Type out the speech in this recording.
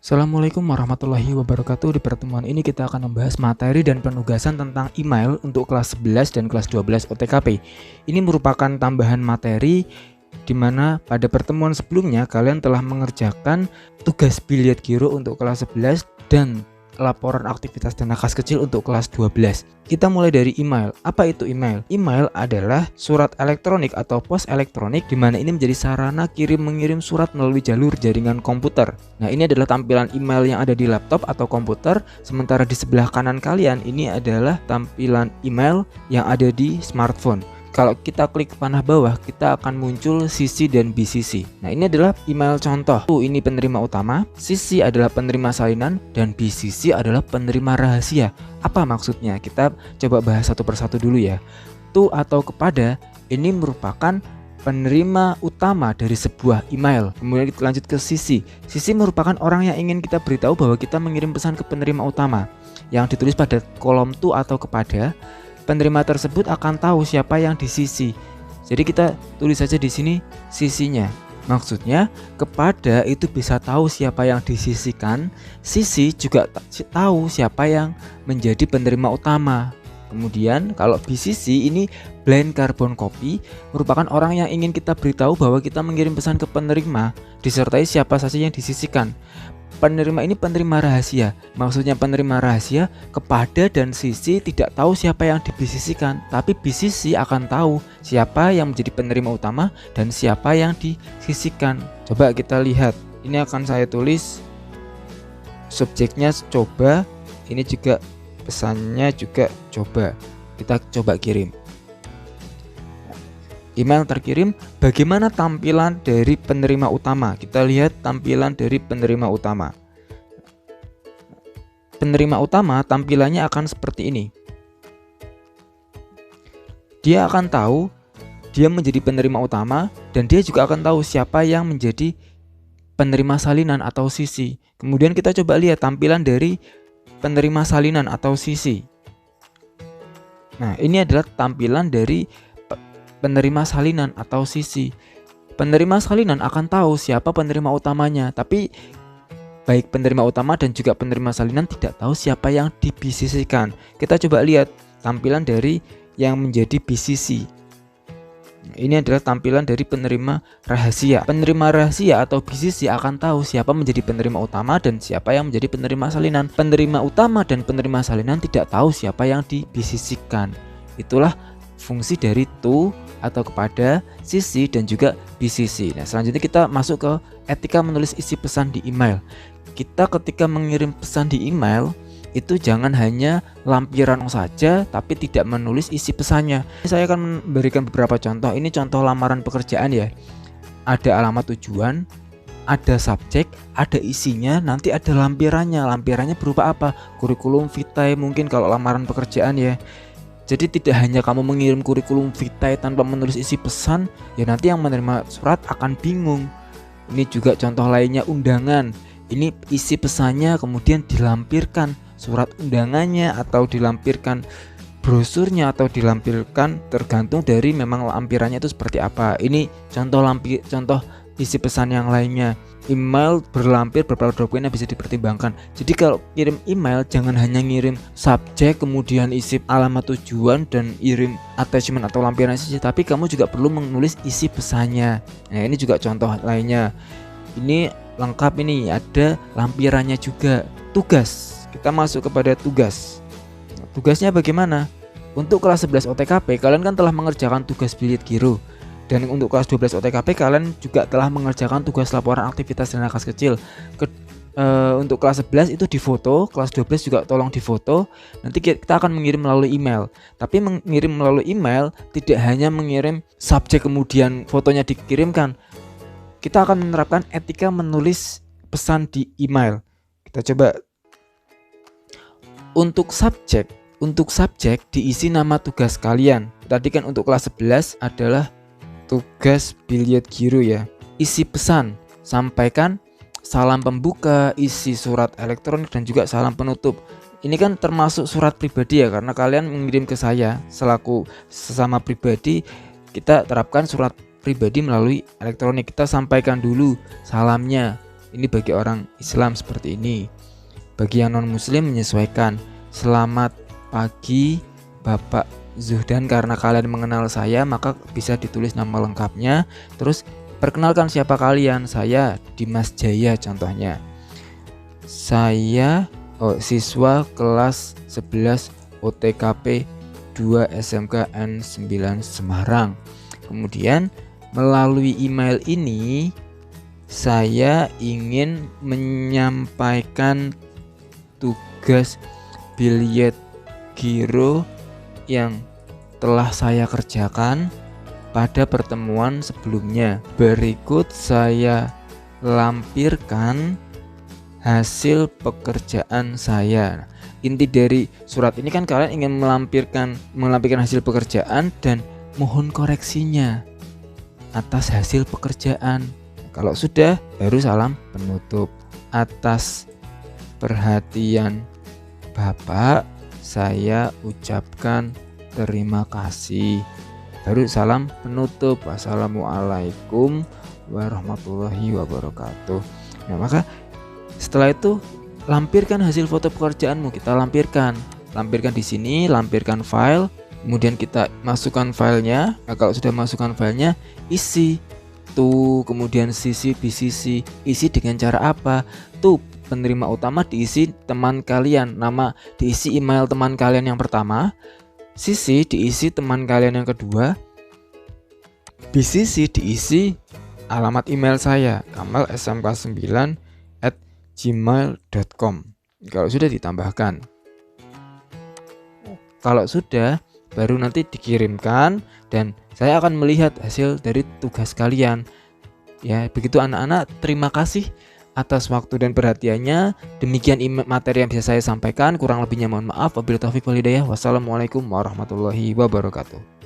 Assalamualaikum warahmatullahi wabarakatuh. Di pertemuan ini kita akan membahas materi dan penugasan tentang email untuk kelas 11 dan kelas 12 OTKP. Ini merupakan tambahan materi di mana pada pertemuan sebelumnya kalian telah mengerjakan tugas biliet giro untuk kelas 11 dan laporan aktivitas dana kas kecil untuk kelas 12. Kita mulai dari email. Apa itu email? Email adalah surat elektronik atau pos elektronik di mana ini menjadi sarana kirim-mengirim surat melalui jalur jaringan komputer. Nah, ini adalah tampilan email yang ada di laptop atau komputer, sementara di sebelah kanan kalian ini adalah tampilan email yang ada di smartphone. Kalau kita klik panah bawah, kita akan muncul CC dan BCC. Nah, ini adalah email contoh. Ini penerima utama, CC adalah penerima salinan, dan BCC adalah penerima rahasia. Apa maksudnya? Kita coba bahas satu persatu dulu ya. To atau kepada ini merupakan penerima utama dari sebuah email. Kemudian kita lanjut ke CC. CC merupakan orang yang ingin kita beritahu bahwa kita mengirim pesan ke penerima utama. Yang ditulis pada kolom to atau kepada. Penerima tersebut akan tahu siapa yang di CC. Jadi kita tulis saja di sini CC-nya. Maksudnya kepada itu bisa tahu siapa yang disisikan, CC juga tahu siapa yang menjadi penerima utama. Kemudian kalau BCC ini blind carbon copy merupakan orang yang ingin kita beritahu bahwa kita mengirim pesan ke penerima disertai siapa saja yang disisikan. Penerima ini penerima rahasia. Maksudnya penerima rahasia kepada dan CC tidak tahu siapa yang dibisisikan, tapi BCC akan tahu siapa yang menjadi penerima utama dan siapa yang disisikan. Coba kita lihat. Ini akan saya tulis subjeknya coba, ini juga pesannya juga coba. Kita coba kirim. Email terkirim. Bagaimana tampilan dari penerima utama? Kita lihat tampilan dari penerima utama. Penerima utama tampilannya akan seperti ini. Dia akan tahu dia menjadi penerima utama dan dia juga akan tahu siapa yang menjadi penerima salinan atau CC. Kemudian kita coba lihat tampilan dari penerima salinan atau CC. Nah, ini adalah tampilan dari penerima salinan atau CC. Penerima salinan akan tahu siapa penerima utamanya, tapi baik penerima utama dan juga penerima salinan tidak tahu siapa yang dibisisikan. Kita coba lihat tampilan dari yang menjadi BCC. Ini adalah tampilan dari penerima rahasia. Penerima rahasia atau BCC akan tahu siapa menjadi penerima utama dan siapa yang menjadi penerima salinan. Penerima utama dan penerima salinan tidak tahu siapa yang dibisisikan. Itulah fungsi dari to atau kepada, CC dan juga BCC. Nah, selanjutnya kita masuk ke etika menulis isi pesan di email. Kita ketika mengirim pesan di email itu jangan hanya lampiran saja tapi tidak menulis isi pesannya. Saya akan memberikan beberapa contoh. Ini contoh lamaran pekerjaan ya. Ada alamat tujuan, ada subjek, ada isinya, nanti ada lampirannya. Lampirannya berupa apa? Kurikulum vitae mungkin kalau lamaran pekerjaan ya. Jadi tidak hanya kamu mengirim kurikulum vitae tanpa menulis isi pesan, ya nanti yang menerima surat akan bingung. Ini juga contoh lainnya undangan. Ini isi pesannya kemudian dilampirkan surat undangannya atau dilampirkan brosurnya atau dilampirkan tergantung dari memang lampirannya itu seperti apa. Ini contoh isi pesan yang lainnya. Email berlampir beberapa dokumen yang bisa dipertimbangkan. Jadi kalau kirim email jangan hanya ngirim subjek kemudian isi alamat tujuan dan kirim attachment atau lampiran saja, tapi kamu juga perlu menulis isi pesannya. Nah, ini juga contoh lainnya. Ini lengkap, ini ada lampirannya juga. Tugas. Kita masuk kepada tugas. Tugasnya bagaimana? Untuk kelas 11 OTKP kalian kan telah mengerjakan tugas biliet giro. Dan untuk kelas 12 OTKP kalian juga telah mengerjakan tugas laporan aktivitas dana kas kecil. Untuk kelas 11 itu difoto, kelas 12 juga tolong difoto. Nanti kita akan mengirim melalui email. Tapi mengirim melalui email tidak hanya mengirim subjek kemudian fotonya dikirimkan. Kita akan menerapkan etika menulis pesan di email. Kita coba. Untuk subjek diisi nama tugas kalian. Tadi kan untuk kelas 11 adalah tugas biliet giro ya. Isi pesan, sampaikan salam pembuka, isi surat elektronik dan juga salam penutup. Ini kan termasuk surat pribadi ya, karena kalian mengirim ke saya selaku sesama pribadi. Kita terapkan surat pribadi melalui elektronik. Kita sampaikan dulu salamnya, Ini bagi orang Islam seperti ini. Bagi yang non muslim menyesuaikan. Selamat pagi Bapak Zuhdan, karena kalian mengenal saya maka bisa ditulis nama lengkapnya. Terus perkenalkan siapa kalian, saya Dimas Jaya contohnya. Saya siswa kelas 11 OTKP 2 SMK N9 Semarang. Kemudian melalui email ini saya ingin menyampaikan tugas biliet giro yang telah saya kerjakan pada pertemuan sebelumnya. Berikut saya lampirkan hasil pekerjaan saya. Inti dari surat ini kan kalian ingin melampirkan hasil pekerjaan dan mohon koreksinya atas hasil pekerjaan. Kalau sudah, baru salam penutup. Atas perhatian Bapak, saya ucapkan terima kasih. Baru salam penutup. Wassalamualaikum warahmatullahi wabarakatuh. Nah, maka setelah itu lampirkan hasil foto pekerjaanmu. Kita lampirkan di sini, lampirkan file, kemudian kita masukkan filenya. Nah, kalau sudah masukkan filenya, isi tuh, kemudian CC BCC, isi dengan cara apa? Tuh, penerima utama diisi teman kalian, nama diisi email teman kalian yang pertama, CC diisi teman kalian yang kedua, BCC diisi alamat email saya, kamalsmk9@gmail.com. Kalau sudah ditambahkan. Kalau sudah, baru nanti dikirimkan dan saya akan melihat hasil dari tugas kalian. Ya, begitu anak-anak, terima kasih atas waktu dan perhatiannya. Demikian materi yang bisa saya sampaikan, kurang lebihnya mohon maaf. Wabillahi taufiq wal hidayah. Wassalamualaikum warahmatullahi wabarakatuh.